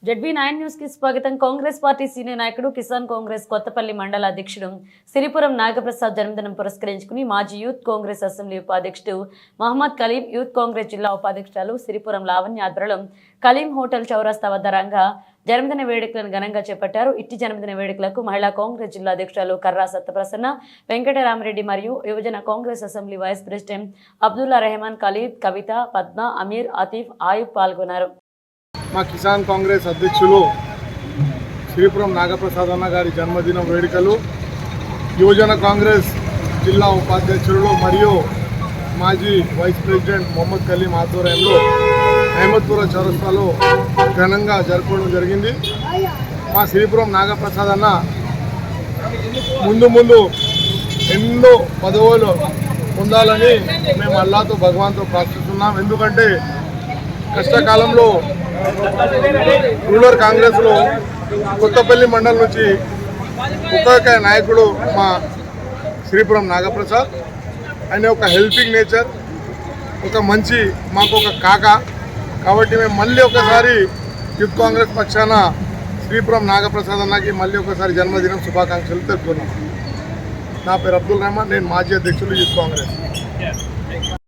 ZB9 news కి స్వాగతం. Congress party senior నాయకుడు కిసాన్ కాంగ్రెస్ కొత్తపల్లి మండల అధ్యక్షుడు సిరిపురం నాగప్రసాద్ జన్మదినం పురస్కరించుకుని మాజీ యూత్ కాంగ్రెస్ అసెంబ్లీ ఉపాధ్యక్షుడు మహమ్మద్ కలీం, యూత్ కాంగ్రెస్ జిల్లా ఉపాధ్యక్షురాలు సిరిపురం లావణ్య ఆధ్వర్యంలో కలీం హోటల్ చౌరస్తా వద్ద రంగా జన్మదిన వేడుకలను ఘనంగా చేపట్టారు. ఇట్టి జన్మదిన వేడుకలకు మహిళా కాంగ్రెస్ జిల్లా అధ్యక్షురాలు కర్రా సత్యప్రసన్న, వెంకటరామరెడ్డి మరియు యువజన Congress assembly vice president Abdullah Rehman, Khalid, Kavitha, Padma, Ameer, Atif, Ayub పాల్గొన్నారు. మా కిసాన్ కాంగ్రెస్ అధ్యక్షులు సిరిపురం నాగప్రసాద్ అన్న గారి జన్మదినం వేడుకలు యువజన కాంగ్రెస్ జిల్లా ఉపాధ్యక్షులు మరియు మాజీ వైస్ ప్రెసిడెంట్ మొహమ్మద్ కలీం ఆధ్వర్యంలో అహ్మద్పుర చౌరస్తాలో ఘనంగా జరుపుకోవడం జరిగింది. మా సిరిపురం నాగప్రసాద్ అన్న ముందు ఎన్నో పదవులు పొందాలని మేము అల్లాతో భగవాన్తో ప్రార్థిస్తున్నాం. ఎందుకంటే కష్టకాలంలో రూరల్ కాంగ్రెస్లో కొత్తపల్లి మండలం నుంచి ఒక్కొక్క నాయకుడు మా శ్రీపురం నాగప్రసాద్. ఆయన ఒక హెల్పింగ్ నేచర్, ఒక మంచి మాకు ఒక కాక. కాబట్టి మేము మళ్ళీ ఒకసారి యూత్ కాంగ్రెస్ పక్షాన శ్రీపురం నాగప్రసాద్ అన్నకి మళ్ళీ ఒకసారి జన్మదినం శుభాకాంక్షలు తెలుపుతున్నాం. నా పేరు అబ్దుల్ రెహమాన్, నేను మాజీ అధ్యక్షులు యూత్ కాంగ్రెస్.